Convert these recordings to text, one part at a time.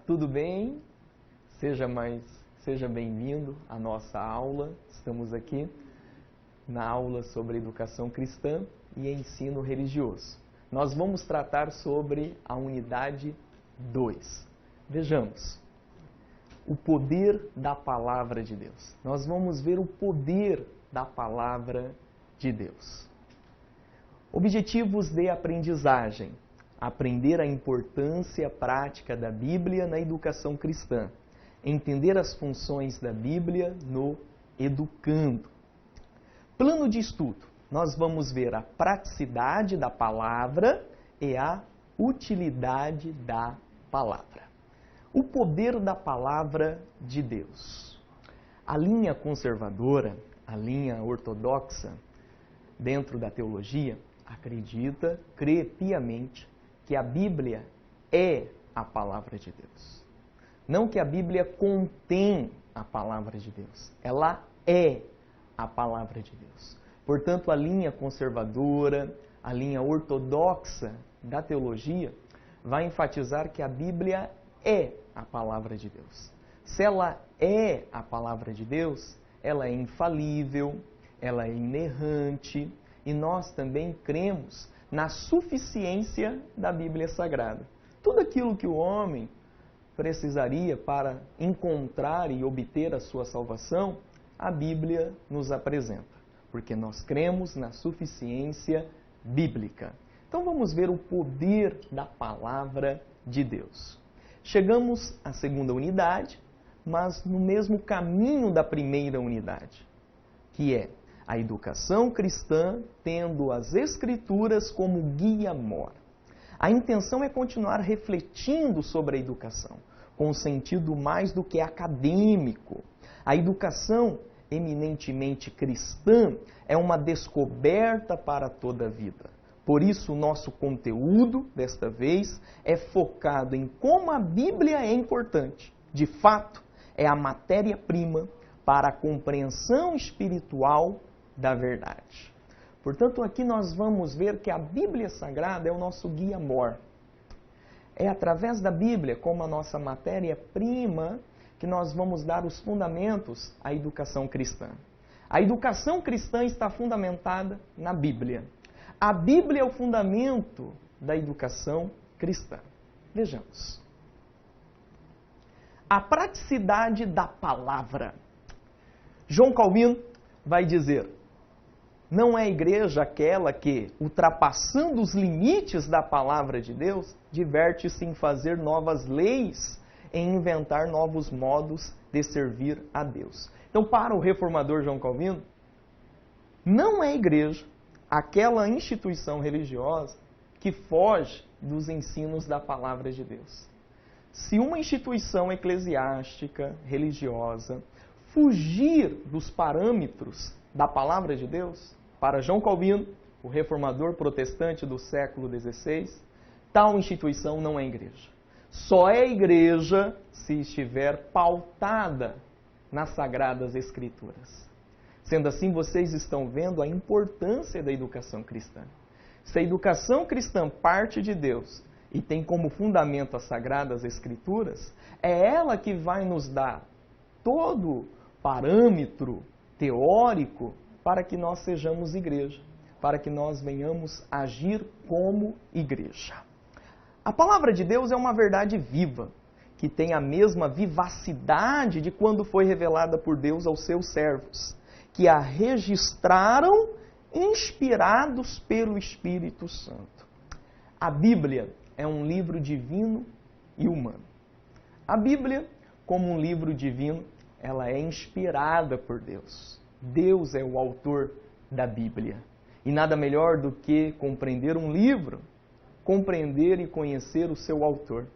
tudo bem? Seja bem-vindo à nossa aula. Estamos aqui na aula sobre educação cristã e ensino religioso. Nós vamos tratar sobre a unidade 2. Vejamos, o poder da palavra de Deus. Nós vamos ver o poder da palavra de Deus. Objetivos de aprendizagem. Aprender a importância prática da Bíblia na educação cristã. Entender as funções da Bíblia no educando. Plano de estudo. Nós vamos ver a praticidade da palavra e a utilidade da palavra. O poder da palavra de Deus. A linha conservadora, a linha ortodoxa, dentro da teologia, crê piamente que a Bíblia é a palavra de Deus. Não que a Bíblia contém a palavra de Deus. Ela é a palavra de Deus. Portanto, a linha conservadora, a linha ortodoxa da teologia, vai enfatizar que a Bíblia é a palavra de Deus. Se ela é a palavra de Deus, ela é infalível, ela é inerrante, e nós também cremos na suficiência da Bíblia Sagrada. Tudo aquilo que o homem precisaria para encontrar e obter a sua salvação, a Bíblia nos apresenta, porque nós cremos na suficiência bíblica. Então vamos ver o poder da palavra de Deus. Chegamos à segunda unidade, mas no mesmo caminho da primeira unidade, que é a educação cristã tendo as Escrituras como guia mor. A intenção é continuar refletindo sobre a educação, com um sentido mais do que acadêmico. A educação eminentemente cristã é uma descoberta para toda a vida. Por isso, o nosso conteúdo, desta vez, é focado em como a Bíblia é importante. De fato, é a matéria-prima para a compreensão espiritual da verdade. Portanto, aqui nós vamos ver que a Bíblia Sagrada é o nosso guia mor. É através da Bíblia, como a nossa matéria-prima, que nós vamos dar os fundamentos à educação cristã. A educação cristã está fundamentada na Bíblia. A Bíblia é o fundamento da educação cristã. Vejamos. A praticidade da palavra. João Calvino vai dizer: não é a igreja aquela que, ultrapassando os limites da palavra de Deus, diverte-se em fazer novas leis, em inventar novos modos de servir a Deus. Então, para o reformador João Calvino, não é a igreja aquela instituição religiosa que foge dos ensinos da palavra de Deus. Se uma instituição eclesiástica, religiosa, fugir dos parâmetros da palavra de Deus, para João Calvino, o reformador protestante do século XVI, tal instituição não é igreja. Só é igreja se estiver pautada nas Sagradas Escrituras. Sendo assim, vocês estão vendo a importância da educação cristã. Se a educação cristã parte de Deus e tem como fundamento as Sagradas Escrituras, é ela que vai nos dar todo parâmetro teórico para que nós sejamos igreja, para que nós venhamos agir como igreja. A palavra de Deus é uma verdade viva, que tem a mesma vivacidade de quando foi revelada por Deus aos seus servos, que a registraram inspirados pelo Espírito Santo. A Bíblia é um livro divino e humano. A Bíblia, como um livro divino, ela é inspirada por Deus. Deus é o autor da Bíblia. E nada melhor do que compreender um livro, compreender e conhecer o seu autor.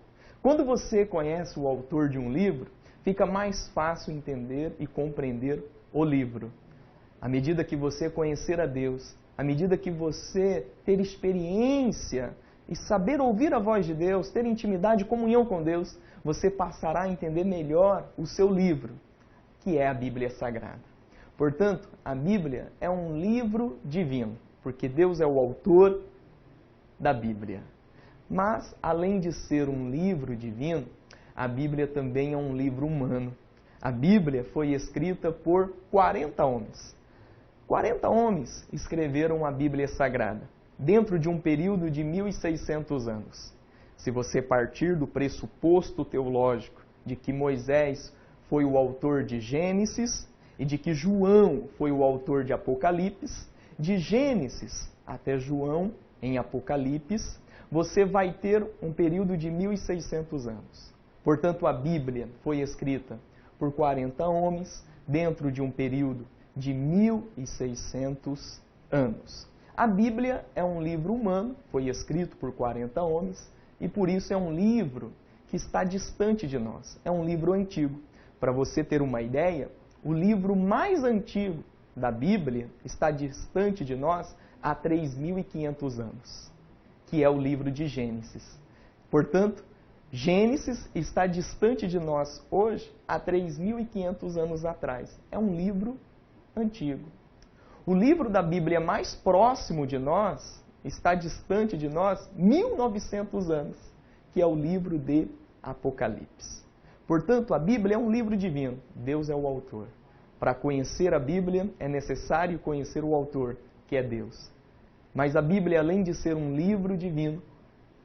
Quando você conhece o autor de um livro, fica mais fácil entender e compreender o livro. À medida que você conhecer a Deus, à medida que você ter experiência e saber ouvir a voz de Deus, ter intimidade e comunhão com Deus, você passará a entender melhor o seu livro, que é a Bíblia Sagrada. Portanto, a Bíblia é um livro divino, porque Deus é o autor da Bíblia. Mas, além de ser um livro divino, a Bíblia também é um livro humano. A Bíblia foi escrita por 40 homens. 40 homens escreveram a Bíblia Sagrada, dentro de um período de 1.600 anos. Se você partir do pressuposto teológico de que Moisés foi o autor de Gênesis e de que João foi o autor de Apocalipse, de Gênesis até João, em Apocalipse, você vai ter um período de 1.600 anos. Portanto, a Bíblia foi escrita por 40 homens dentro de um período de 1.600 anos. A Bíblia é um livro humano, foi escrito por 40 homens, e por isso é um livro que está distante de nós. É um livro antigo. Para você ter uma ideia, o livro mais antigo da Bíblia está distante de nós há 3.500 anos, que é o livro de Gênesis. Portanto, Gênesis está distante de nós hoje há 3.500 anos atrás. É um livro antigo. O livro da Bíblia mais próximo de nós está distante de nós 1.900 anos, que é o livro de Apocalipse. Portanto, a Bíblia é um livro divino. Deus é o autor. Para conhecer a Bíblia, é necessário conhecer o autor, que é Deus. Mas a Bíblia, além de ser um livro divino,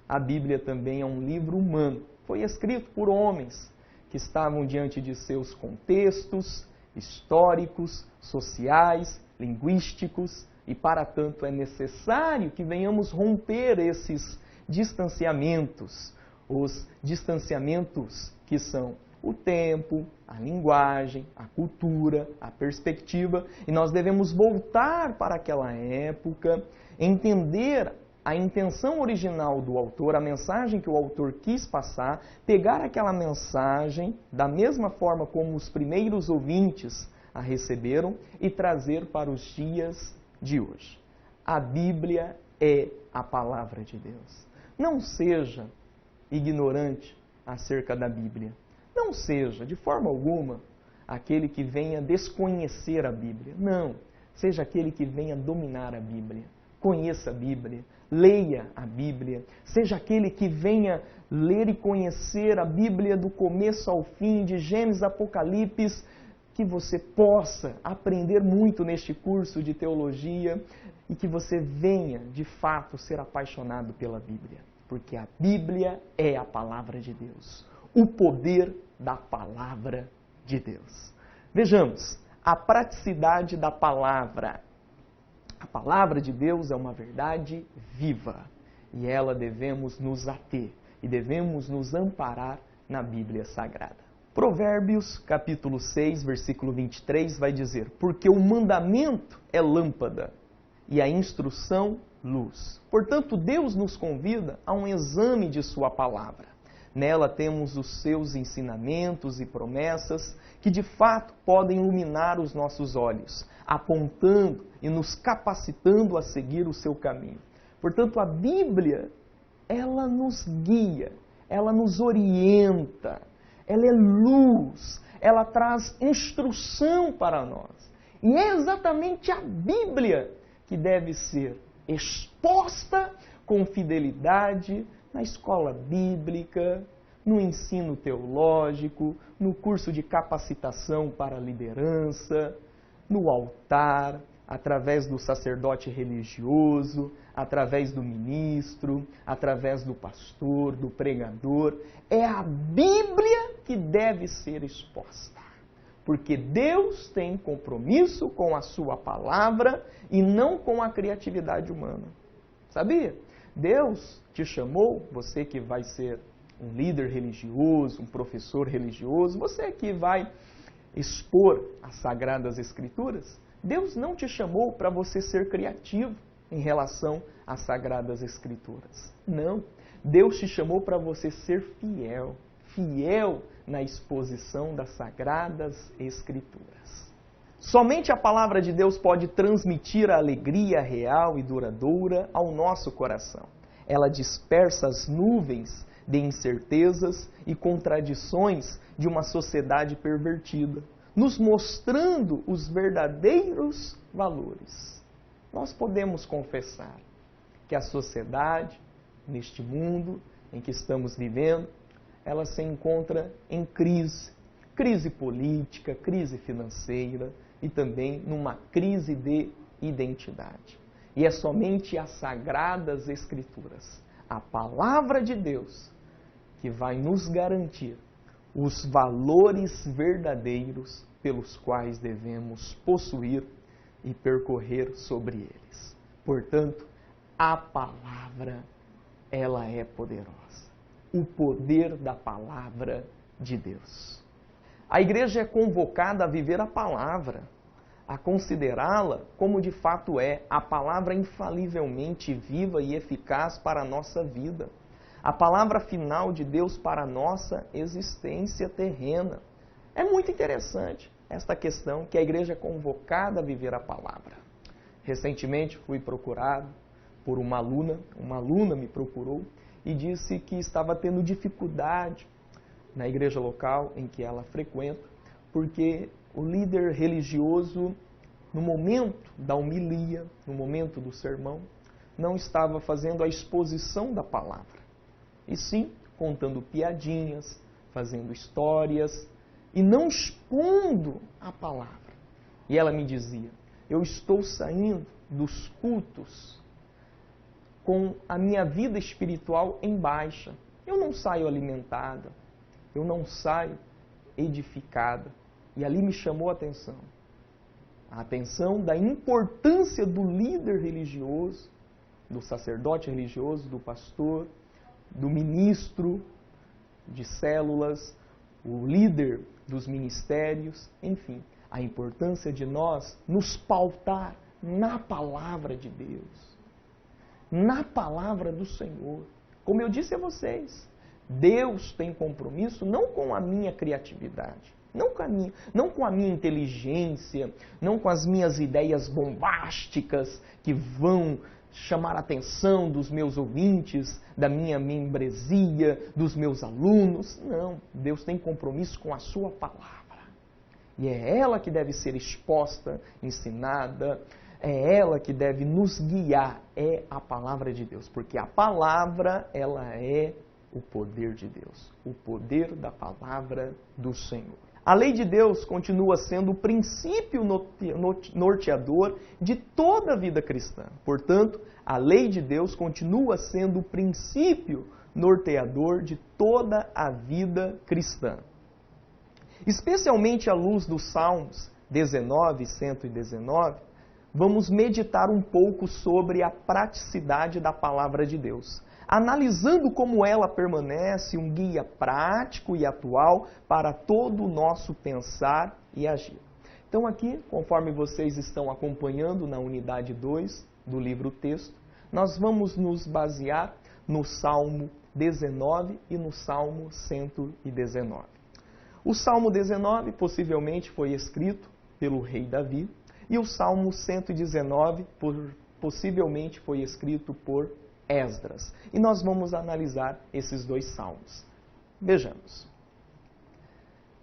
a Bíblia também é um livro humano. Foi escrito por homens que estavam diante de seus contextos históricos, sociais, linguísticos, e para tanto é necessário que venhamos romper esses distanciamentos, os distanciamentos que são o tempo, a linguagem, a cultura, a perspectiva, e nós devemos voltar para aquela época, entender a intenção original do autor, a mensagem que o autor quis passar, pegar aquela mensagem da mesma forma como os primeiros ouvintes a receberam e trazer para os dias de hoje. A Bíblia é a palavra de Deus. Não seja ignorante acerca da Bíblia. Não seja, de forma alguma, aquele que venha desconhecer a Bíblia. Não. Seja aquele que venha dominar a Bíblia. Conheça a Bíblia. Leia a Bíblia. Seja aquele que venha ler e conhecer a Bíblia do começo ao fim, de Gênesis a Apocalipse, que você possa aprender muito neste curso de teologia e que você venha, de fato, ser apaixonado pela Bíblia. Porque a Bíblia é a palavra de Deus. O poder da palavra de Deus. Vejamos, a praticidade da palavra. A palavra de Deus é uma verdade viva e ela devemos nos ater e devemos nos amparar na Bíblia Sagrada. Provérbios, capítulo 6, versículo 23, vai dizer: porque o mandamento é lâmpada e a instrução luz. Portanto, Deus nos convida a um exame de sua palavra. Nela temos os seus ensinamentos e promessas que de fato podem iluminar os nossos olhos, apontando e nos capacitando a seguir o seu caminho. Portanto, a Bíblia, ela nos guia, ela nos orienta, ela é luz, ela traz instrução para nós. E é exatamente a Bíblia que deve ser exposta com fidelidade na escola bíblica, no ensino teológico, no curso de capacitação para a liderança, no altar, através do sacerdote religioso, através do ministro, através do pastor, do pregador. É a Bíblia que deve ser exposta. Porque Deus tem compromisso com a sua palavra e não com a criatividade humana. Sabia? Deus te chamou, você que vai ser um líder religioso, um professor religioso, você que vai expor as Sagradas Escrituras, Deus não te chamou para você ser criativo em relação às Sagradas Escrituras. Não. Deus te chamou para você ser fiel. Fiel na exposição das Sagradas Escrituras. Somente a palavra de Deus pode transmitir a alegria real e duradoura ao nosso coração. Ela dispersa as nuvens de incertezas e contradições de uma sociedade pervertida, nos mostrando os verdadeiros valores. Nós podemos confessar que a sociedade, neste mundo em que estamos vivendo, ela se encontra em crise. Crise política, crise financeira e também numa crise de identidade. E é somente as Sagradas Escrituras, a Palavra de Deus, que vai nos garantir os valores verdadeiros pelos quais devemos possuir e percorrer sobre eles. Portanto, a Palavra, ela é poderosa. O poder da Palavra de Deus. A igreja é convocada a viver a Palavra, a considerá-la como de fato é, a Palavra infalivelmente viva e eficaz para a nossa vida. A palavra final de Deus para a nossa existência terrena. É muito interessante esta questão que a igreja é convocada a viver a palavra. Recentemente fui procurado por uma aluna me procurou e disse que estava tendo dificuldade na igreja local em que ela frequenta, porque o líder religioso, no momento da homilia, no momento do sermão, não estava fazendo a exposição da palavra. E sim, contando piadinhas, fazendo histórias e não expondo a palavra. E ela me dizia, eu estou saindo dos cultos com a minha vida espiritual em baixa. Eu não saio alimentada, eu não saio edificada. E ali me chamou a atenção da importância do líder religioso, do sacerdote religioso, do pastor, do ministro de células, o líder dos ministérios, enfim, a importância de nós nos pautar na palavra de Deus, na palavra do Senhor. Como eu disse a vocês, Deus tem compromisso não com a minha criatividade, não com a minha inteligência, não com as minhas ideias bombásticas que vão chamar a atenção dos meus ouvintes, da minha membresia, dos meus alunos. Não, Deus tem compromisso com a sua palavra. E é ela que deve ser exposta, ensinada, é ela que deve nos guiar, é a palavra de Deus. Porque a palavra, ela é o poder de Deus, o poder da palavra do Senhor. A lei de Deus continua sendo o princípio norteador de toda a vida cristã. Portanto, a lei de Deus continua sendo o princípio norteador de toda a vida cristã. Especialmente à luz dos Salmos 19 e 119, vamos meditar um pouco sobre a praticidade da palavra de Deus, analisando como ela permanece um guia prático e atual para todo o nosso pensar e agir. Então aqui, conforme vocês estão acompanhando na unidade 2 do livro-texto, nós vamos nos basear no Salmo 19 e no Salmo 119. O Salmo 19 possivelmente foi escrito pelo rei Davi e o Salmo 119 possivelmente foi escrito por Esdras. E nós vamos analisar esses dois salmos. Vejamos.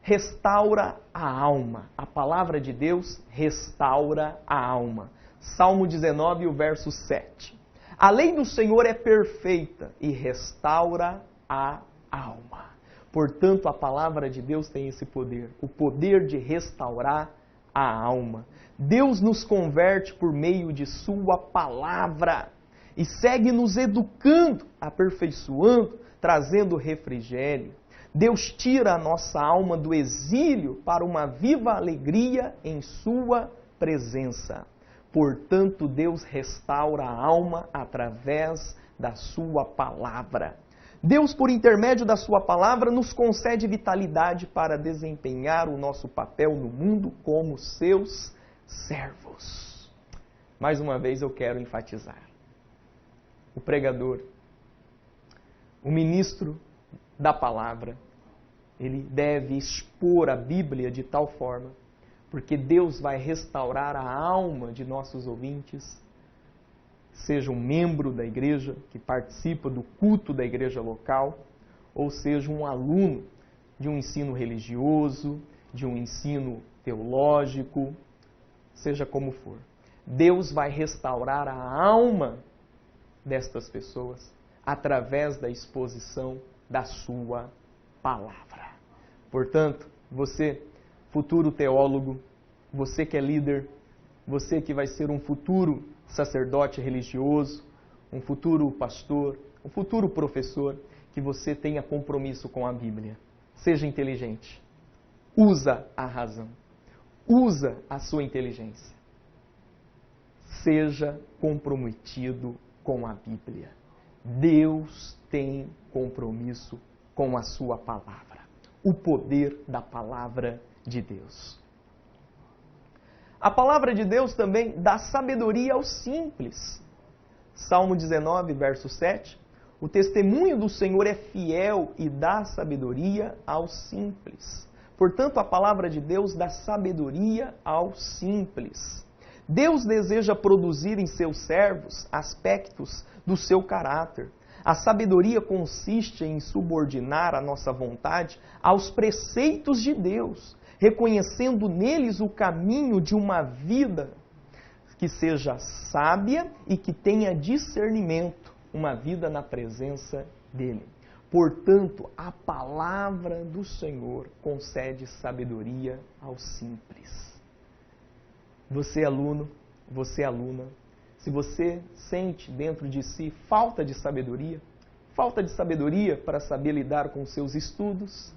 Restaura a alma. A palavra de Deus restaura a alma. Salmo 19, o verso 7. A lei do Senhor é perfeita e restaura a alma. Portanto, a palavra de Deus tem esse poder, o poder de restaurar a alma. Deus nos converte por meio de sua palavra e segue nos educando, aperfeiçoando, trazendo refrigério. Deus tira a nossa alma do exílio para uma viva alegria em sua presença. Portanto, Deus restaura a alma através da sua palavra. Deus, por intermédio da sua palavra, nos concede vitalidade para desempenhar o nosso papel no mundo como seus servos. Mais uma vez eu quero enfatizar. O pregador, o ministro da palavra, ele deve expor a Bíblia de tal forma, porque Deus vai restaurar a alma de nossos ouvintes, seja um membro da igreja que participa do culto da igreja local, ou seja um aluno de um ensino religioso, de um ensino teológico, seja como for. Deus vai restaurar a alma destas pessoas através da exposição da sua palavra. Portanto, você, futuro teólogo, você que é líder, você que vai ser um futuro sacerdote religioso, um futuro pastor, um futuro professor, que você tenha compromisso com a Bíblia. Seja inteligente. Usa a razão. Usa a sua inteligência. Seja comprometido com a Bíblia. Deus tem compromisso com a sua palavra. O poder da palavra de Deus. A palavra de Deus também dá sabedoria aos simples. Salmo 19, verso 7. O testemunho do Senhor é fiel e dá sabedoria aos simples. Portanto, a palavra de Deus dá sabedoria aos simples. Deus deseja produzir em seus servos aspectos do seu caráter. A sabedoria consiste em subordinar a nossa vontade aos preceitos de Deus, reconhecendo neles o caminho de uma vida que seja sábia e que tenha discernimento, uma vida na presença dele. Portanto, a palavra do Senhor concede sabedoria aos simples. Você, aluno, você, aluna, se você sente dentro de si falta de sabedoria para saber lidar com os seus estudos,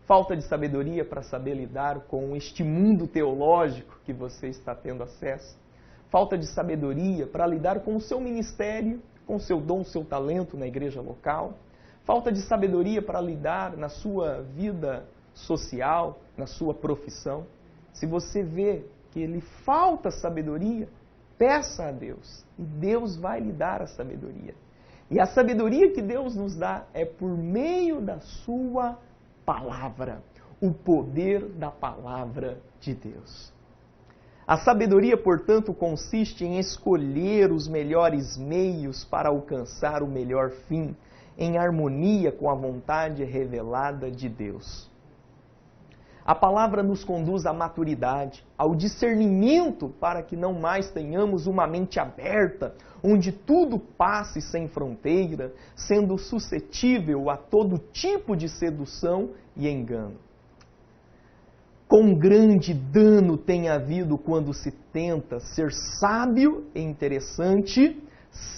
falta de sabedoria para saber lidar com este mundo teológico que você está tendo acesso, falta de sabedoria para lidar com o seu ministério, com o seu dom, o seu talento na igreja local, falta de sabedoria para lidar na sua vida social, na sua profissão. Se você vê que lhe falta sabedoria, peça a Deus e Deus vai lhe dar a sabedoria. E a sabedoria que Deus nos dá é por meio da sua palavra, o poder da palavra de Deus. A sabedoria, portanto, consiste em escolher os melhores meios para alcançar o melhor fim, em harmonia com a vontade revelada de Deus. A palavra nos conduz à maturidade, ao discernimento, para que não mais tenhamos uma mente aberta, onde tudo passe sem fronteira, sendo suscetível a todo tipo de sedução e engano. Quão grande dano tem havido quando se tenta ser sábio e interessante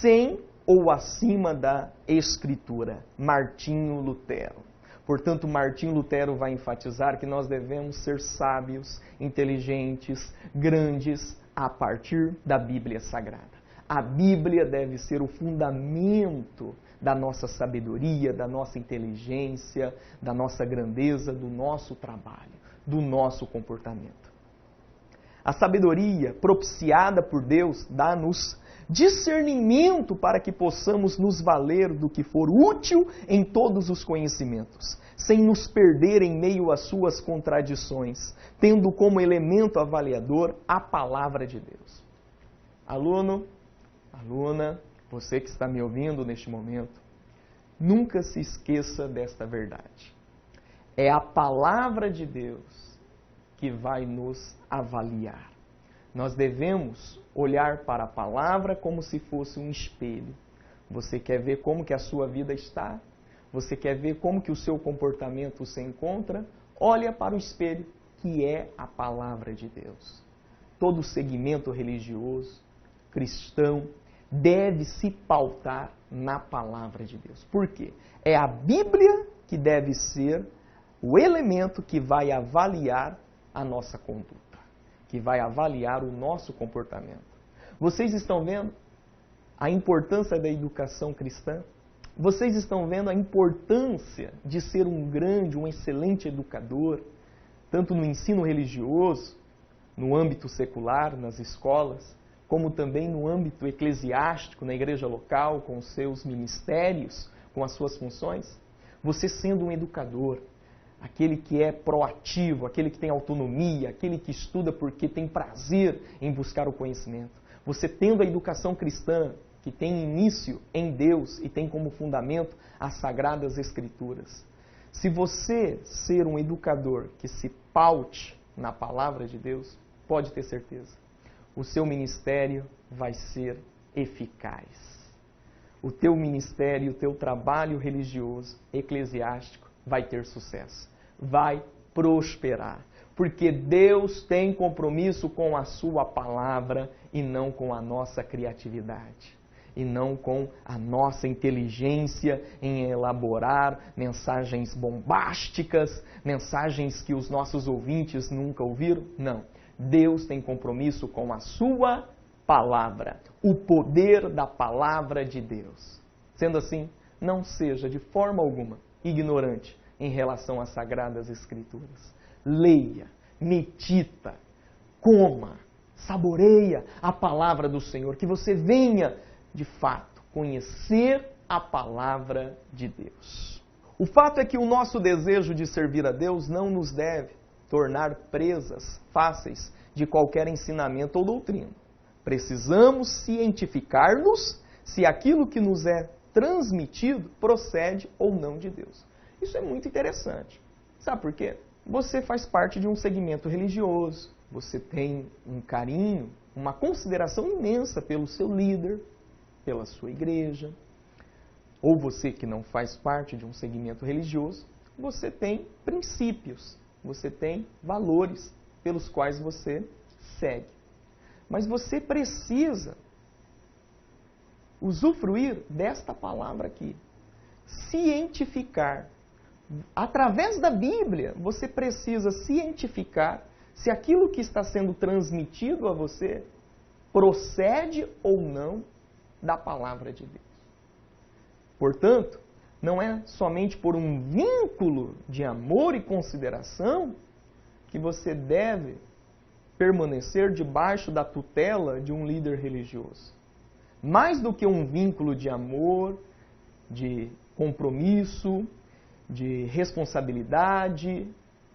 sem ou acima da Escritura. Martinho Lutero. Portanto, Martinho Lutero vai enfatizar que nós devemos ser sábios, inteligentes, grandes, a partir da Bíblia Sagrada. A Bíblia deve ser o fundamento da nossa sabedoria, da nossa inteligência, da nossa grandeza, do nosso trabalho, do nosso comportamento. A sabedoria propiciada por Deus dá-nos discernimento para que possamos nos valer do que for útil em todos os conhecimentos, sem nos perder em meio às suas contradições, tendo como elemento avaliador a palavra de Deus. Aluno, aluna, você que está me ouvindo neste momento, nunca se esqueça desta verdade. É a palavra de Deus que vai nos avaliar. Nós devemos olhar para a palavra como se fosse um espelho. Você quer ver como que a sua vida está? Você quer ver como que o seu comportamento se encontra? Olha para o espelho, que é a palavra de Deus. Todo segmento religioso, cristão, deve se pautar na palavra de Deus. Por quê? É a Bíblia que deve ser o elemento que vai avaliar a nossa conduta, que vai avaliar o nosso comportamento. Vocês estão vendo a importância da educação cristã? Vocês estão vendo a importância de ser um grande, um excelente educador, tanto no ensino religioso, no âmbito secular, nas escolas, como também no âmbito eclesiástico, na igreja local, com os seus ministérios, com as suas funções? Você sendo um educador, aquele que é proativo, aquele que tem autonomia, aquele que estuda porque tem prazer em buscar o conhecimento. Você tendo a educação cristã, que tem início em Deus e tem como fundamento as Sagradas Escrituras. Se você ser um educador que se paute na palavra de Deus, pode ter certeza, o seu ministério vai ser eficaz. O teu ministério, o teu trabalho religioso, eclesiástico, vai ter sucesso, vai prosperar. Porque Deus tem compromisso com a sua palavra e não com a nossa criatividade. E não com a nossa inteligência em elaborar mensagens bombásticas, mensagens que os nossos ouvintes nunca ouviram. Não. Deus tem compromisso com a sua palavra, o poder da palavra de Deus. Sendo assim, não seja de forma alguma ignorante em relação às Sagradas Escrituras. Leia, medita, coma, saboreia a palavra do Senhor, que você venha, de fato, conhecer a palavra de Deus. O fato é que o nosso desejo de servir a Deus não nos deve tornar presas fáceis de qualquer ensinamento ou doutrina. Precisamos cientificar-nos se aquilo que nos é transmitido procede ou não de Deus. Isso é muito interessante. Sabe por quê? Você faz parte de um segmento religioso, você tem um carinho, uma consideração imensa pelo seu líder, pela sua igreja. Ou você que não faz parte de um segmento religioso, você tem princípios, você tem valores pelos quais você segue. Mas você precisa usufruir desta palavra aqui. Cientificar. Através da Bíblia, você precisa cientificar se aquilo que está sendo transmitido a você procede ou não da palavra de Deus. Portanto, não é somente por um vínculo de amor e consideração que você deve permanecer debaixo da tutela de um líder religioso. Mais do que um vínculo de amor, de compromisso, de responsabilidade,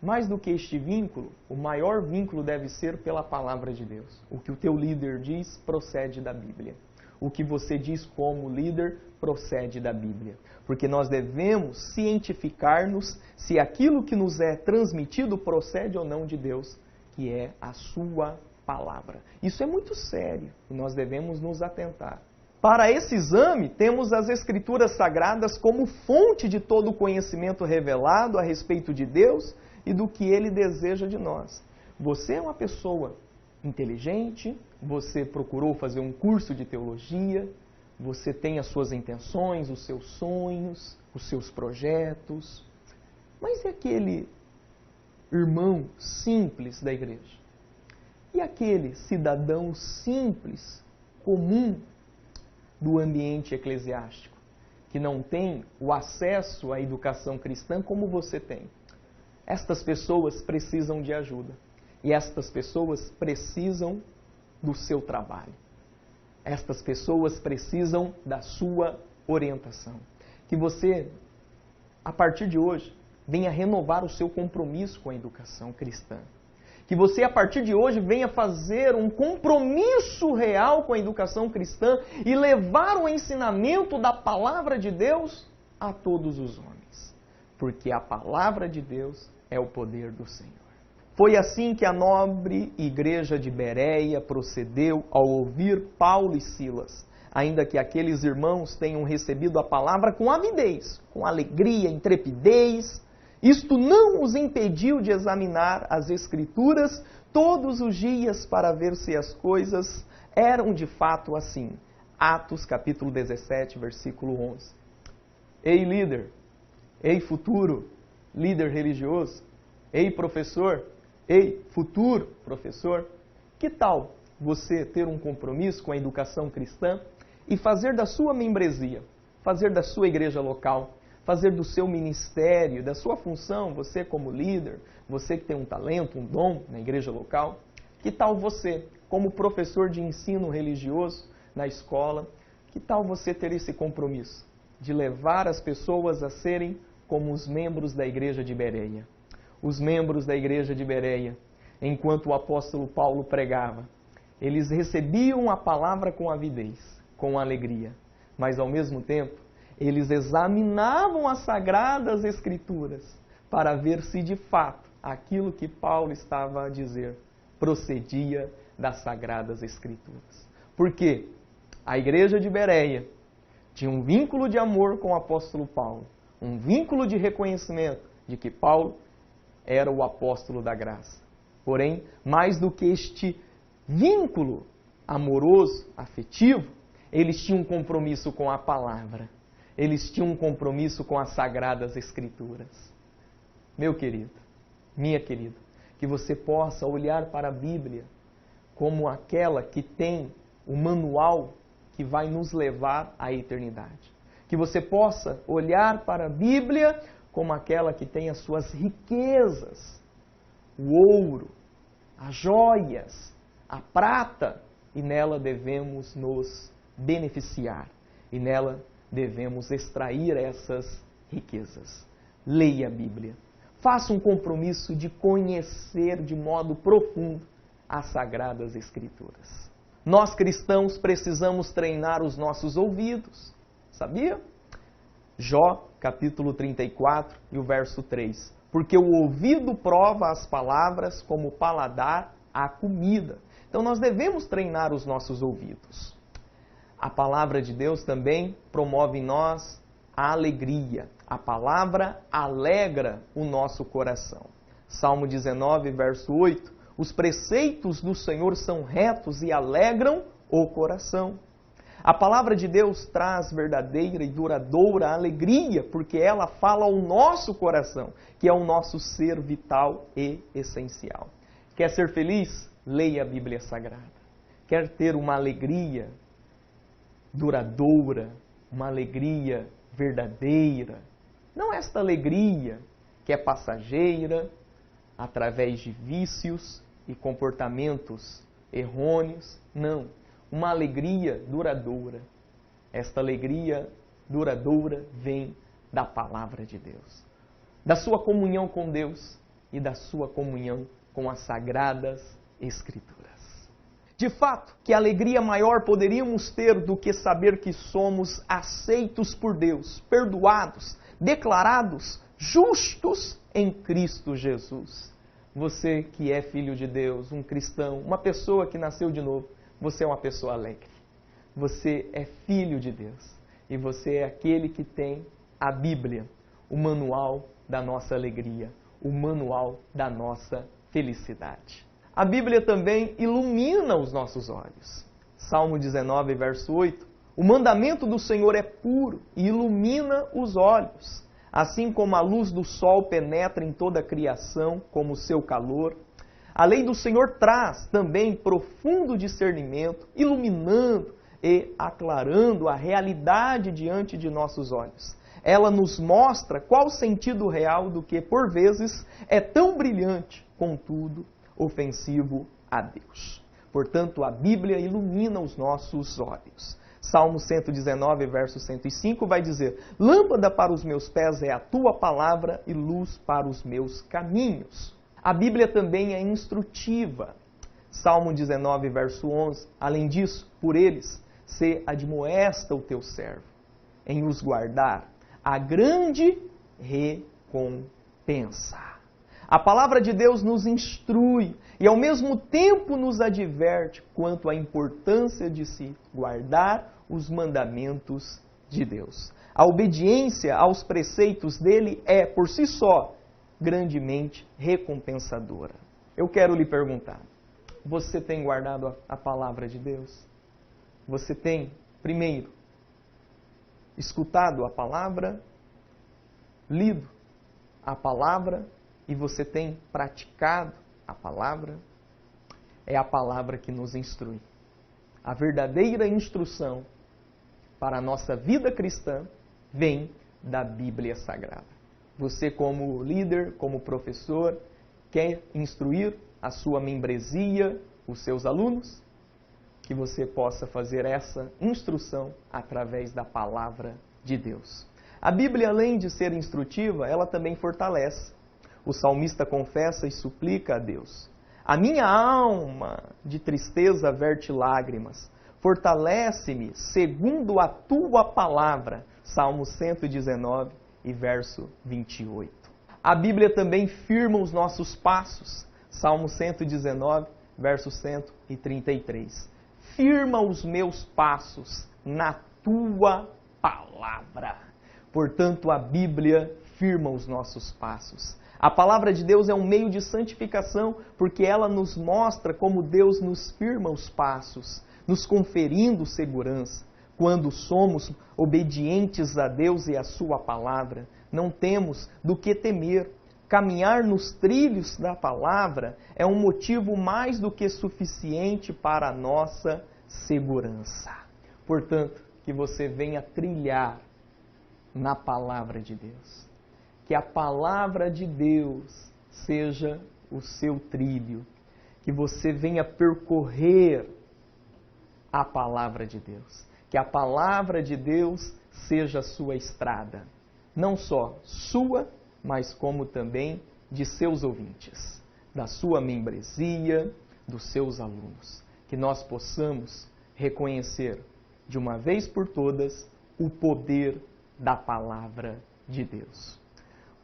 mais do que este vínculo, o maior vínculo deve ser pela palavra de Deus. O que o teu líder diz procede da Bíblia. O que você diz como líder procede da Bíblia. Porque nós devemos cientificar-nos se aquilo que nos é transmitido procede ou não de Deus, que é a sua palavra. Isso é muito sério e nós devemos nos atentar. Para esse exame, temos as Escrituras Sagradas como fonte de todo o conhecimento revelado a respeito de Deus e do que Ele deseja de nós. Você é uma pessoa inteligente, você procurou fazer um curso de teologia, você tem as suas intenções, os seus sonhos, os seus projetos. Mas e aquele irmão simples da igreja? E aquele cidadão simples, comum, do ambiente eclesiástico, que não tem o acesso à educação cristã como você tem? Estas pessoas precisam de ajuda. E estas pessoas precisam do seu trabalho. Estas pessoas precisam da sua orientação. Que você, a partir de hoje, venha renovar o seu compromisso com a educação cristã. Que você, a partir de hoje, venha fazer um compromisso real com a educação cristã e levar o ensinamento da palavra de Deus a todos os homens. Porque a palavra de Deus é o poder do Senhor. Foi assim que a nobre igreja de Bereia procedeu ao ouvir Paulo e Silas, ainda que aqueles irmãos tenham recebido a palavra com avidez, com alegria, intrepidez. Isto não os impediu de examinar as Escrituras todos os dias para ver se as coisas eram de fato assim. Atos capítulo 17, versículo 11. Ei líder, ei futuro líder religioso, ei professor, ei futuro professor, que tal você ter um compromisso com a educação cristã e fazer da sua membresia, fazer da sua igreja local, fazer do seu ministério, da sua função, você como líder, você que tem um talento, um dom na igreja local, que tal você, como professor de ensino religioso na escola, que tal você ter esse compromisso de levar as pessoas a serem como os membros da igreja de Bereia? Os membros da igreja de Bereia, enquanto o apóstolo Paulo pregava, eles recebiam a palavra com avidez, com alegria, mas ao mesmo tempo, eles examinavam as Sagradas Escrituras para ver se de fato aquilo que Paulo estava a dizer procedia das Sagradas Escrituras. Porque a igreja de Bereia tinha um vínculo de amor com o apóstolo Paulo. um vínculo de reconhecimento de que Paulo era o apóstolo da graça. Porém, mais do que este vínculo amoroso, afetivo, eles tinham um compromisso com a palavra. Eles tinham um compromisso com as Sagradas Escrituras. Meu querido, minha querida, que você possa olhar para a Bíblia como aquela que tem o manual que vai nos levar à eternidade. Que você possa olhar para a Bíblia como aquela que tem as suas riquezas, o ouro, as joias, a prata, e nela devemos nos beneficiar. E nela devemos extrair essas riquezas. Leia a Bíblia. Faça um compromisso de conhecer de modo profundo as Sagradas Escrituras. Nós cristãos precisamos treinar os nossos ouvidos. Sabia? Jó, capítulo 34 e o verso 3. Porque o ouvido prova as palavras como o paladar a comida. Então nós devemos treinar os nossos ouvidos. A palavra de Deus também promove em nós a alegria. A palavra alegra o nosso coração. Salmo 19, verso 8. Os preceitos do Senhor são retos e alegram o coração. A palavra de Deus traz verdadeira e duradoura alegria, porque ela fala ao nosso coração, que é o nosso ser vital e essencial. Quer ser feliz? Leia a Bíblia Sagrada. Quer ter uma alegria duradoura, uma alegria verdadeira? Não esta alegria que é passageira, através de vícios e comportamentos errôneos. Não. Uma alegria duradoura. Esta alegria duradoura vem da palavra de Deus, da sua comunhão com Deus e da sua comunhão com as Sagradas Escrituras. De fato, que alegria maior poderíamos ter do que saber que somos aceitos por Deus, perdoados, declarados justos em Cristo Jesus. Você que é filho de Deus, um cristão, uma pessoa que nasceu de novo, você é uma pessoa alegre. Você é filho de Deus. E você é aquele que tem a Bíblia, o manual da nossa alegria, o manual da nossa felicidade. A Bíblia também ilumina os nossos olhos. Salmo 19, verso 8. O mandamento do Senhor é puro e ilumina os olhos. Assim como a luz do sol penetra em toda a criação, como o seu calor, a lei do Senhor traz também profundo discernimento, iluminando e aclarando a realidade diante de nossos olhos. Ela nos mostra qual o sentido real do que, por vezes, é tão brilhante, contudo, ofensivo a Deus. Portanto, a Bíblia ilumina os nossos olhos. Salmo 119, verso 105 vai dizer: lâmpada para os meus pés é a tua palavra e luz para os meus caminhos. A Bíblia também é instrutiva. Salmo 19, verso 11. Além disso, por eles se admoesta o teu servo, em os guardar a grande recompensa. A palavra de Deus nos instrui e ao mesmo tempo nos adverte quanto à importância de se guardar os mandamentos de Deus. A obediência aos preceitos dele é, por si só, grandemente recompensadora. Eu quero lhe perguntar, você tem guardado a palavra de Deus? Você tem, primeiro, escutado a palavra, lido a palavra e você tem praticado a palavra? É a palavra que nos instrui. A verdadeira instrução para a nossa vida cristã vem da Bíblia Sagrada. Você, como líder, como professor, quer instruir a sua membresia, os seus alunos? Que você possa fazer essa instrução através da palavra de Deus. A Bíblia, além de ser instrutiva, ela também fortalece. O salmista confessa e suplica a Deus: a minha alma de tristeza verte lágrimas, fortalece-me segundo a tua palavra. Salmo 119 e verso 28. A Bíblia também firma os nossos passos. Salmo 119, verso 133. Firma os meus passos na tua palavra. Portanto, a Bíblia firma os nossos passos. A palavra de Deus é um meio de santificação, porque ela nos mostra como Deus nos firma os passos, nos conferindo segurança. Quando somos obedientes a Deus e à sua palavra, não temos do que temer. Caminhar nos trilhos da palavra é um motivo mais do que suficiente para a nossa segurança. Portanto, que você venha trilhar na palavra de Deus. Que a palavra de Deus seja o seu trilho. Que você venha percorrer a palavra de Deus. Que a palavra de Deus seja a sua estrada. Não só sua, mas como também de seus ouvintes, da sua membresia, dos seus alunos. Que nós possamos reconhecer de uma vez por todas o poder da palavra de Deus.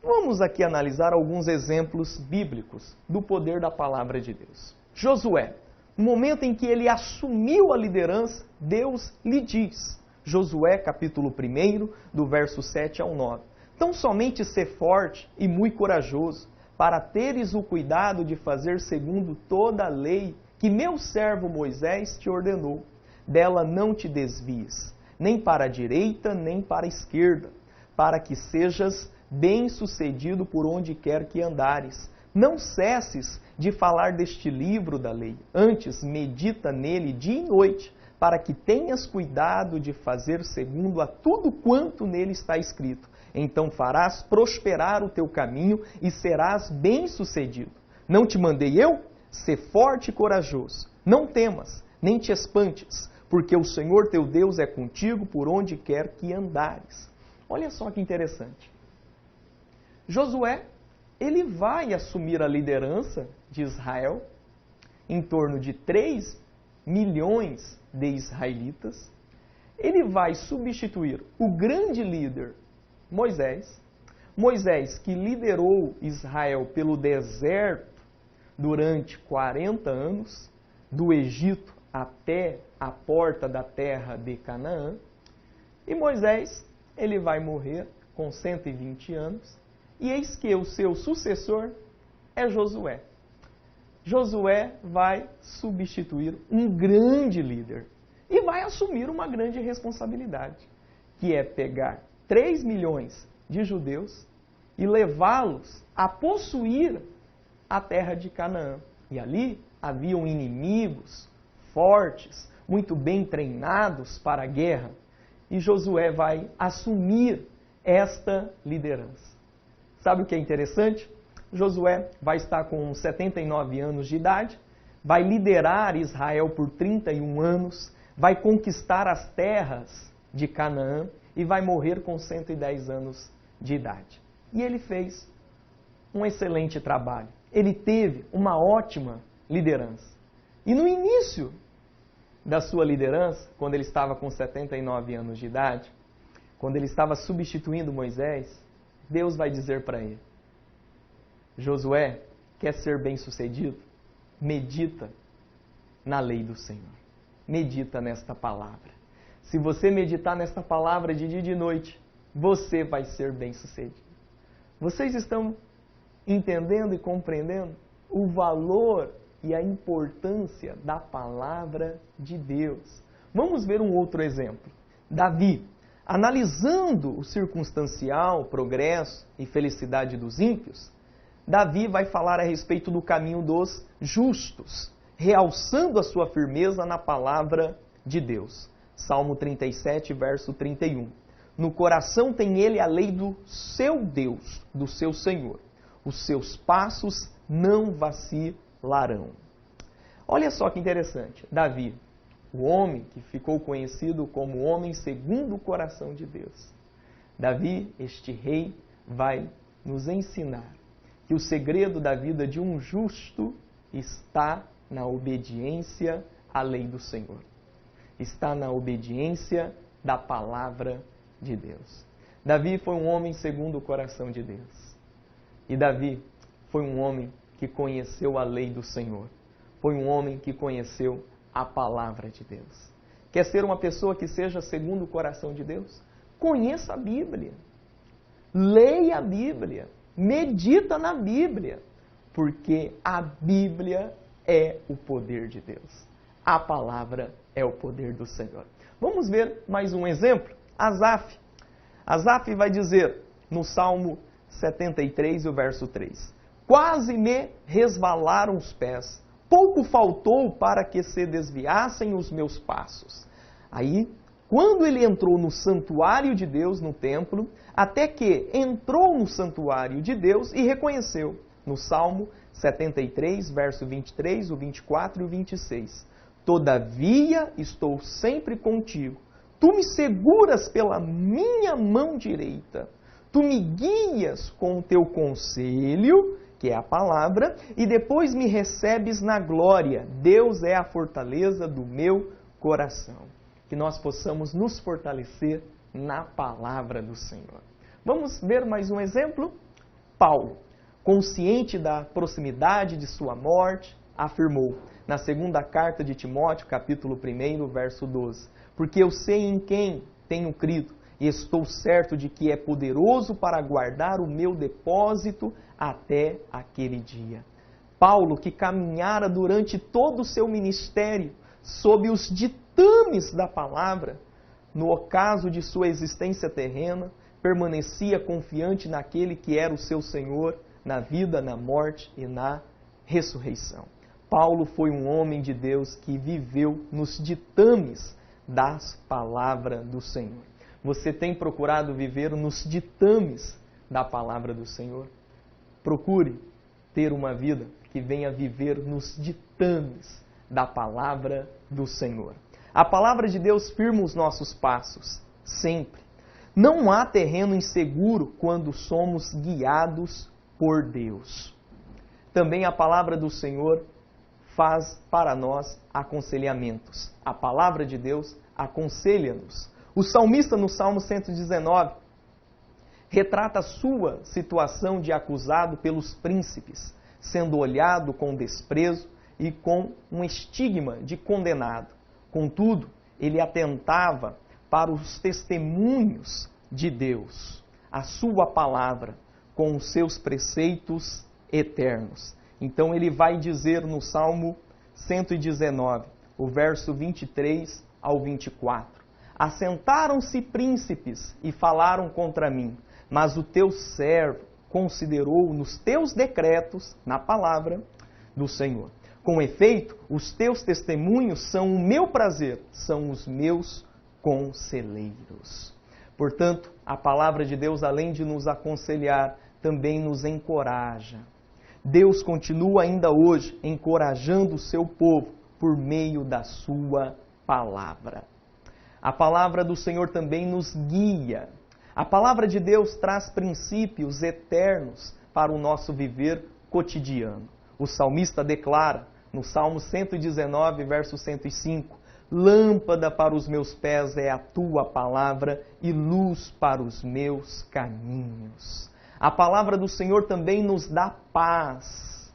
Vamos aqui analisar alguns exemplos bíblicos do poder da palavra de Deus. Josué, no momento em que ele assumiu a liderança, Deus lhe diz, Josué capítulo 1, do verso 7 ao 9, tão somente ser forte e muito corajoso, para teres o cuidado de fazer segundo toda a lei que meu servo Moisés te ordenou. Dela não te desvies, nem para a direita, nem para a esquerda, para que sejas bem-sucedido por onde quer que andares. Não cesses de falar deste livro da lei, antes medita nele dia e noite, para que tenhas cuidado de fazer segundo a tudo quanto nele está escrito. Então farás prosperar o teu caminho e serás bem-sucedido. Não te mandei eu? Sê forte e corajoso. Não temas, nem te espantes, porque o Senhor teu Deus é contigo por onde quer que andares. Olha só que interessante. Josué, ele vai assumir a liderança de Israel, em torno de 3 milhões de israelitas. Ele vai substituir o grande líder Moisés. Moisés, que liderou Israel pelo deserto durante 40 anos, do Egito até a porta da terra de Canaã. E Moisés, ele vai morrer com 120 anos. E eis que o seu sucessor é Josué. Josué vai substituir um grande líder e vai assumir uma grande responsabilidade, que é pegar 3 milhões de judeus e levá-los a possuir a terra de Canaã. E ali haviam inimigos fortes, muito bem treinados para a guerra. E Josué vai assumir esta liderança. Sabe o que é interessante? Josué vai estar com 79 anos de idade, vai liderar Israel por 31 anos, vai conquistar as terras de Canaã e vai morrer com 110 anos de idade. E ele fez um excelente trabalho. Ele teve uma ótima liderança. E no início da sua liderança, quando ele estava com 79 anos de idade, quando ele estava substituindo Moisés, Deus vai dizer para ele, Josué, quer ser bem-sucedido? Medita na lei do Senhor. Medita nesta palavra. Se você meditar nesta palavra de dia e de noite, você vai ser bem-sucedido. Vocês estão entendendo e compreendendo o valor e a importância da palavra de Deus? Vamos ver um outro exemplo. Davi, analisando o circunstancial, progresso e felicidade dos ímpios, Davi vai falar a respeito do caminho dos justos, realçando a sua firmeza na palavra de Deus. Salmo 37, verso 31. No coração tem ele a lei do seu Deus, do seu Senhor. Os seus passos não vacilarão. Olha só que interessante. Davi, o homem que ficou conhecido como homem segundo o coração de Deus. Davi, este rei, vai nos ensinar que o segredo da vida de um justo está na obediência à lei do Senhor. Está na obediência da palavra de Deus. Davi foi um homem segundo o coração de Deus. E Davi foi um homem que conheceu a lei do Senhor. Foi um homem que conheceu a palavra de Deus. Quer ser uma pessoa que seja segundo o coração de Deus? Conheça a Bíblia. leia a Bíblia, medita na Bíblia, porque a Bíblia é o poder de Deus. A palavra é o poder do Senhor. Vamos ver mais um exemplo? Asaf. Asaf vai dizer no Salmo 73, o verso 3: quase me resvalaram os pés, pouco faltou para que se desviassem os meus passos. Aí, quando ele entrou no santuário de Deus, no templo, até que entrou no santuário de Deus e reconheceu, no Salmo 73, verso 23, o 24 e o 26. Todavia estou sempre contigo. Tu me seguras pela minha mão direita. Tu me guias com o teu conselho, que é a palavra, e depois me recebes na glória. Deus é a fortaleza do meu coração. Que nós possamos nos fortalecer na palavra do Senhor. Vamos ver mais um exemplo? Paulo, consciente da proximidade de sua morte, afirmou na segunda carta de Timóteo, capítulo 1, verso 12: porque eu sei em quem tenho crido, e estou certo de que é poderoso para guardar o meu depósito até aquele dia. Paulo, que caminhara durante todo o seu ministério sob os ditames da palavra, no ocaso de sua existência terrena, permanecia confiante naquele que era o seu Senhor, na vida, na morte e na ressurreição. Paulo foi um homem de Deus que viveu nos ditames das palavras do Senhor. Você tem procurado viver nos ditames da palavra do Senhor? Procure ter uma vida que venha viver nos ditames da palavra do Senhor. A palavra de Deus firma os nossos passos, sempre. Não há terreno inseguro quando somos guiados por Deus. Também a palavra do Senhor faz para nós aconselhamentos. A palavra de Deus aconselha-nos. O salmista, no Salmo 119, retrata a sua situação de acusado pelos príncipes, sendo olhado com desprezo e com um estigma de condenado. Contudo, ele atentava para os testemunhos de Deus, a sua palavra, com os seus preceitos eternos. Então ele vai dizer no Salmo 119, o verso 23 ao 24: assentaram-se príncipes e falaram contra mim, mas o teu servo considerou nos teus decretos, na palavra do Senhor. Com efeito, os teus testemunhos são o meu prazer, são os meus conselheiros. Portanto, a palavra de Deus, além de nos aconselhar, também nos encoraja. Deus continua ainda hoje encorajando o seu povo por meio da sua palavra. A palavra do Senhor também nos guia. A palavra de Deus traz princípios eternos para o nosso viver cotidiano. O salmista declara, no Salmo 119, verso 105, lâmpada para os meus pés é a tua palavra e luz para os meus caminhos. A palavra do Senhor também nos dá paz.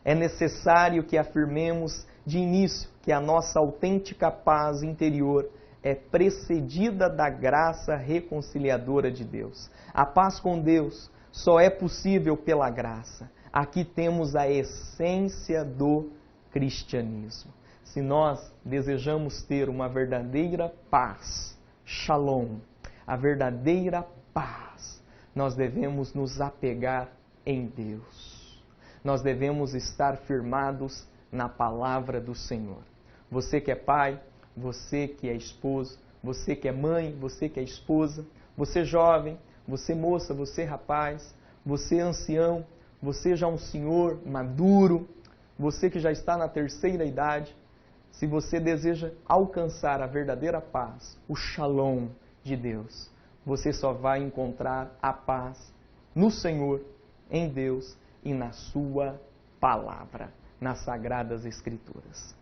É necessário que afirmemos de início que a nossa autêntica paz interior é precedida da graça reconciliadora de Deus. A paz com Deus só é possível pela graça. Aqui temos a essência do cristianismo. Se nós desejamos ter uma verdadeira paz, shalom, a verdadeira paz, nós devemos nos apegar em Deus. Nós devemos estar firmados na palavra do Senhor. Você que é pai, você que é esposo, você que é mãe, você que é esposa, você jovem, você moça, você rapaz, você ancião, você já um senhor maduro, você que já está na terceira idade, se você deseja alcançar a verdadeira paz, o shalom de Deus, você só vai encontrar a paz no Senhor, em Deus e na sua palavra, nas Sagradas Escrituras.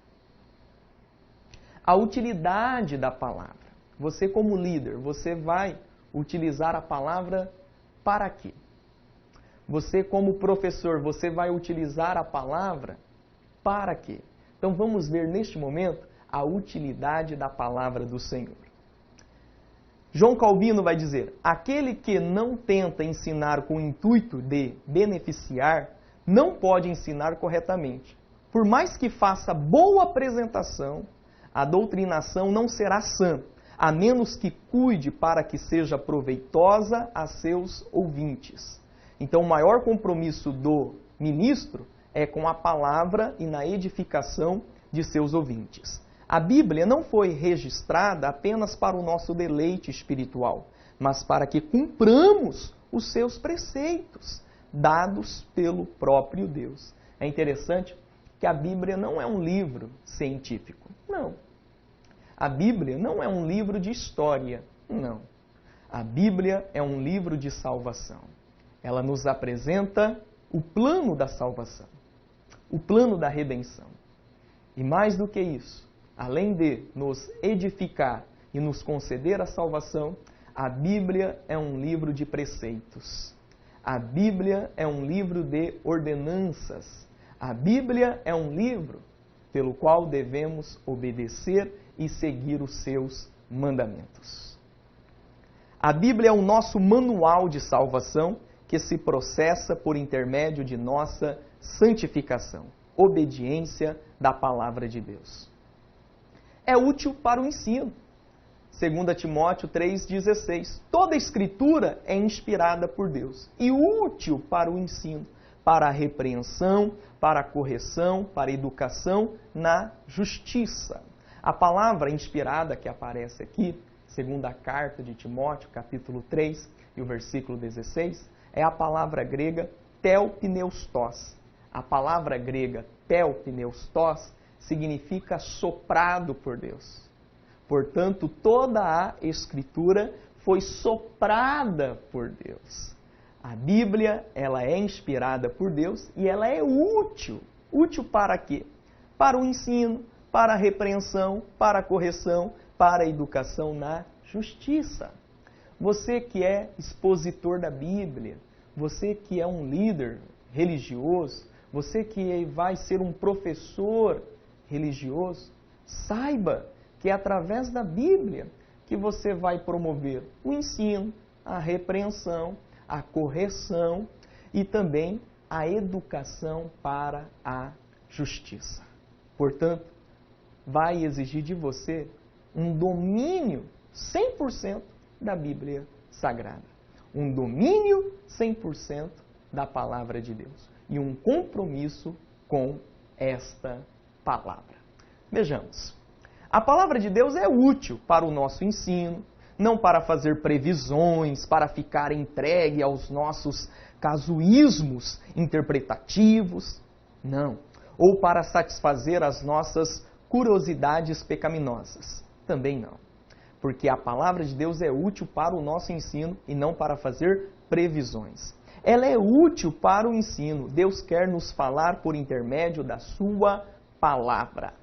A utilidade da palavra. Você como líder, você vai utilizar a palavra para quê? Você como professor, você vai utilizar a palavra para quê? Então vamos ver neste momento a utilidade da palavra do Senhor. João Calvino vai dizer: aquele que não tenta ensinar com o intuito de beneficiar, não pode ensinar corretamente. Por mais que faça boa apresentação, a doutrinação não será sã, a menos que cuide para que seja proveitosa a seus ouvintes. Então, o maior compromisso do ministro é com a palavra e na edificação de seus ouvintes. A Bíblia não foi registrada apenas para o nosso deleite espiritual, mas para que cumpramos os seus preceitos, dados pelo próprio Deus. É interessante que a Bíblia não é um livro científico, não. A Bíblia não é um livro de história, não. A Bíblia é um livro de salvação. Ela nos apresenta o plano da salvação, o plano da redenção. E mais do que isso, além de nos edificar e nos conceder a salvação, a Bíblia é um livro de preceitos. A Bíblia é um livro de ordenanças. A Bíblia é um livro pelo qual devemos obedecer e seguir os seus mandamentos. A Bíblia é o nosso manual de salvação que se processa por intermédio de nossa santificação, obediência da palavra de Deus. É útil para o ensino. 2 Timóteo 3,16. Toda a Escritura é inspirada por Deus e útil para o ensino, para a repreensão, para a correção, para a educação na justiça. A palavra inspirada que aparece aqui, segundo a carta de Timóteo, capítulo 3 e o versículo 16, é a palavra grega theopneustos. A palavra grega theopneustos significa soprado por Deus. Portanto, toda a Escritura foi soprada por Deus. A Bíblia, ela é inspirada por Deus e ela é útil. Útil para quê? Para o ensino, para a repreensão, para a correção, para a educação na justiça. Você que é expositor da Bíblia, você que é um líder religioso, você que vai ser um professor religioso, saiba que é através da Bíblia que você vai promover o ensino, a repreensão, a correção e também a educação para a justiça. Portanto, vai exigir de você um domínio 100% da Bíblia Sagrada. Um domínio 100% da Palavra de Deus. E um compromisso com esta palavra. Vejamos. A Palavra de Deus é útil para o nosso ensino, não para fazer previsões, para ficar entregue aos nossos casuísmos interpretativos, não. Ou para satisfazer as nossas curiosidades pecaminosas, também não. Porque a Palavra de Deus é útil para o nosso ensino e não para fazer previsões. Ela é útil para o ensino. Deus quer nos falar por intermédio da sua palavra.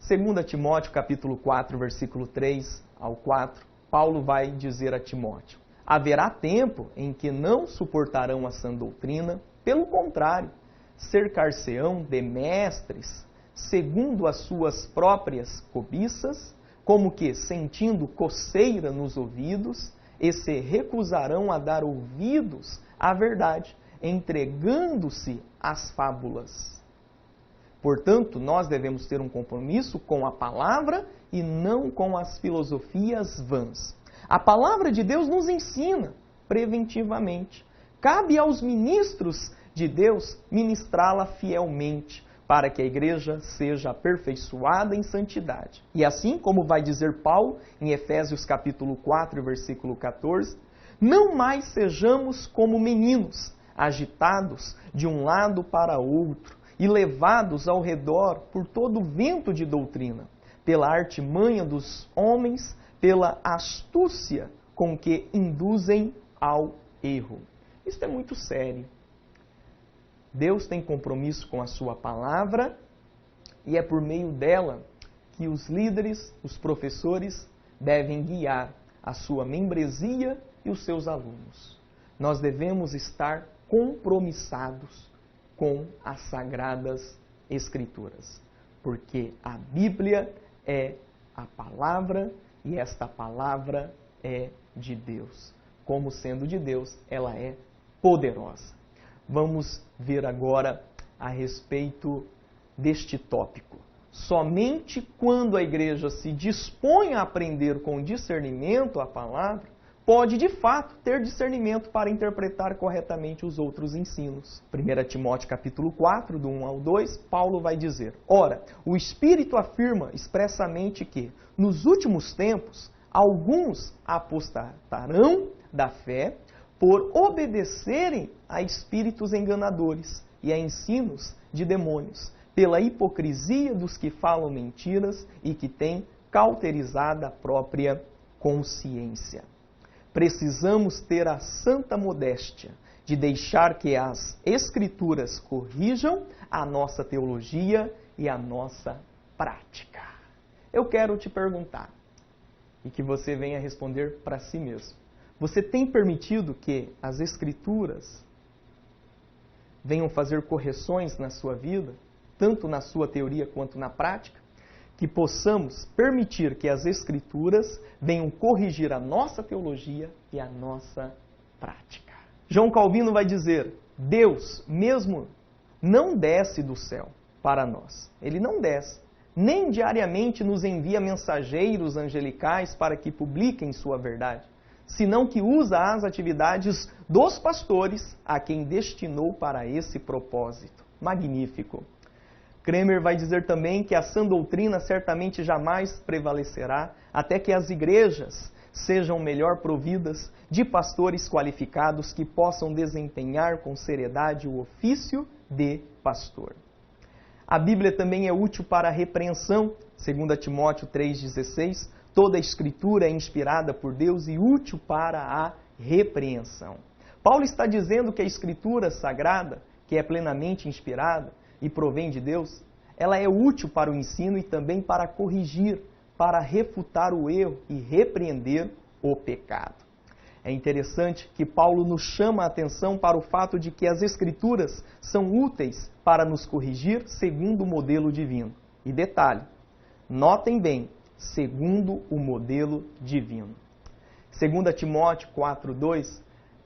2 Timóteo capítulo 4, versículo 3 ao 4, Paulo vai dizer a Timóteo: haverá tempo em que não suportarão a sã doutrina, pelo contrário, cercar-se-ão de mestres, segundo as suas próprias cobiças, como que sentindo coceira nos ouvidos, e se recusarão a dar ouvidos à verdade, entregando-se às fábulas. Portanto, nós devemos ter um compromisso com a palavra e não com as filosofias vãs. A palavra de Deus nos ensina preventivamente. Cabe aos ministros de Deus ministrá-la fielmente, para que a igreja seja aperfeiçoada em santidade. E assim como vai dizer Paulo em Efésios capítulo 4, versículo 14, não mais sejamos como meninos, agitados de um lado para outro, e levados ao redor por todo o vento de doutrina, pela artimanha dos homens, pela astúcia com que induzem ao erro. Isso é muito sério. Deus tem compromisso com a sua palavra e é por meio dela que os líderes, os professores, devem guiar a sua membresia e os seus alunos. Nós devemos estar compromissados com as Sagradas Escrituras, porque a Bíblia é a palavra E esta palavra é de Deus. Como sendo de Deus, ela é poderosa. Vamos ver agora a respeito deste tópico. Somente quando a igreja se dispõe a aprender com discernimento a palavra, pode de fato ter discernimento para interpretar corretamente os outros ensinos. 1 Timóteo capítulo 4, do 1 ao 2, Paulo vai dizer: Ora, o Espírito afirma expressamente que, nos últimos tempos, alguns apostatarão da fé por obedecerem a espíritos enganadores e a ensinos de demônios, pela hipocrisia dos que falam mentiras e que têm cauterizado a própria consciência. Precisamos ter a santa modéstia de deixar que as Escrituras corrijam a nossa teologia e a nossa prática. Eu quero te perguntar, e que você venha responder para si mesmo. Você tem permitido que as Escrituras venham fazer correções na sua vida, tanto na sua teoria quanto na prática? Que possamos permitir que as Escrituras venham corrigir a nossa teologia e a nossa prática. João Calvino vai dizer: Deus mesmo não desce do céu para nós. Ele não desce. Nem diariamente nos envia mensageiros angelicais para que publiquem sua verdade, senão que usa as atividades dos pastores a quem destinou para esse propósito. Magnífico! Kremer vai dizer também que a sã doutrina certamente jamais prevalecerá até que as igrejas sejam melhor providas de pastores qualificados que possam desempenhar com seriedade o ofício de pastor. A Bíblia também é útil para a repreensão, 2 Timóteo 3,16. Toda a Escritura é inspirada por Deus e útil para a repreensão. Paulo está dizendo que a Escritura sagrada, que é plenamente inspirada e provém de Deus, ela é útil para o ensino e também para corrigir, para refutar o erro e repreender o pecado. É interessante que Paulo nos chama a atenção para o fato de que as Escrituras são úteis para nos corrigir segundo o modelo divino. E detalhe, notem bem, segundo o modelo divino. 2 Timóteo 4,2,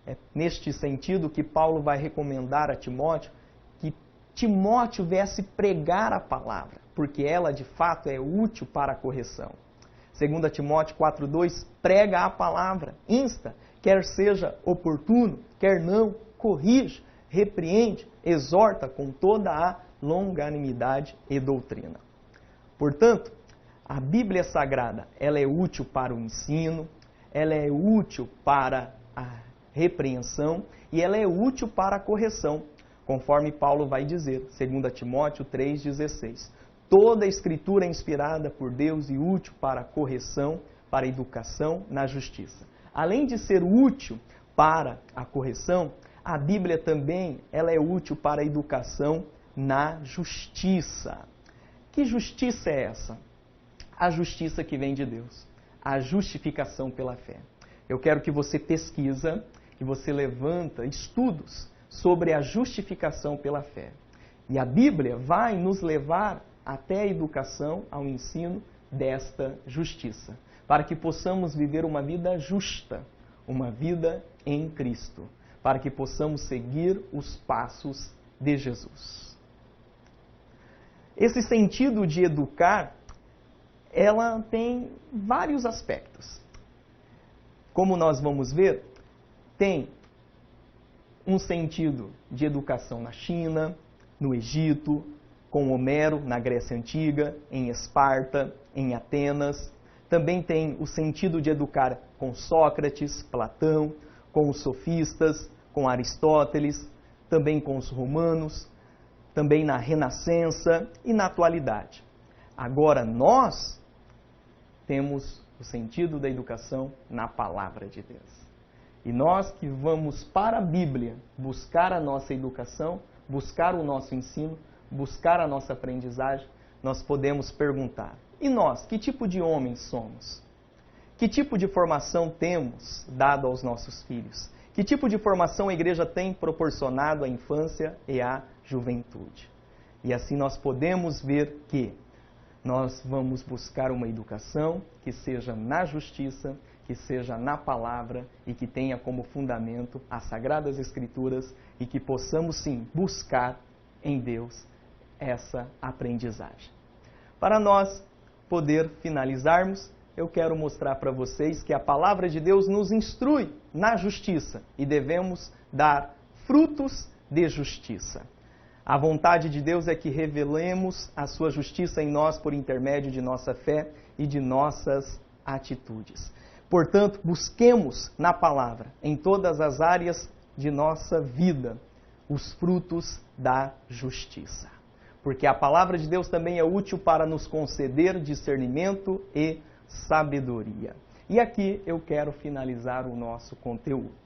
é neste sentido que Paulo vai recomendar a Timóteo que Timóteo viesse pregar a palavra, porque ela de fato é útil para a correção. 2 Timóteo 4,2, prega a palavra, insta, quer seja oportuno, quer não, corrige, repreende, exorta com toda a longanimidade e doutrina. Portanto, a Bíblia Sagrada, ela é útil para o ensino, ela é útil para a repreensão e ela é útil para a correção, conforme Paulo vai dizer, 2 Timóteo 3,16. Toda a Escritura é inspirada por Deus e útil para a correção, para a educação na justiça. Além de ser útil para a correção, a Bíblia também ela é útil para a educação na justiça. Que justiça é essa? A justiça que vem de Deus. A justificação pela fé. Eu quero que você pesquisa, que você levanta estudos sobre a justificação pela fé. E a Bíblia vai nos levar até a educação, ao ensino desta justiça, para que possamos viver uma vida justa, uma vida em Cristo, para que possamos seguir os passos de Jesus. Esse sentido de educar, ela tem vários aspectos. Como nós vamos ver, tem um sentido de educação na China, no Egito, com Homero, na Grécia Antiga, em Esparta, em Atenas. Também tem o sentido de educar com Sócrates, Platão, com os sofistas, com Aristóteles, também com os romanos, também na Renascença e na atualidade. Agora nós temos o sentido da educação na Palavra de Deus. E nós que vamos para a Bíblia buscar a nossa educação, buscar o nosso ensino, buscar a nossa aprendizagem, nós podemos perguntar: e nós, que tipo de homens somos? Que tipo de formação temos dado aos nossos filhos? Que tipo de formação a igreja tem proporcionado à infância e à juventude? E assim nós podemos ver que Nós vamos buscar uma educação que seja na justiça, que seja na palavra e que tenha como fundamento as Sagradas Escrituras e que possamos sim buscar em Deus essa aprendizagem. Para nós poder finalizarmos, eu quero mostrar para vocês que a palavra de Deus nos instrui na justiça e devemos dar frutos de justiça. A vontade de Deus é que revelemos a sua justiça em nós por intermédio de nossa fé e de nossas atitudes. Portanto, busquemos na palavra, em todas as áreas de nossa vida, os frutos da justiça. Porque a palavra de Deus também é útil para nos conceder discernimento e sabedoria. E aqui eu quero finalizar o nosso conteúdo.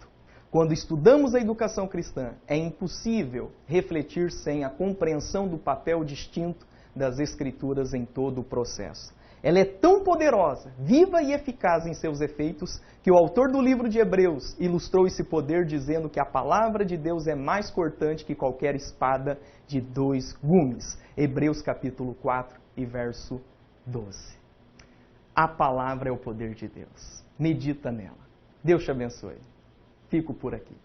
Quando estudamos a educação cristã, é impossível refletir sem a compreensão do papel distinto das Escrituras em todo o processo. Ela é tão poderosa, viva e eficaz em seus efeitos, que o autor do livro de Hebreus ilustrou esse poder dizendo que a palavra de Deus é mais cortante que qualquer espada de 2 gumes. Hebreus capítulo 4 e verso 12. A palavra é o poder de Deus. Medita nela. Deus te abençoe. Fico por aqui.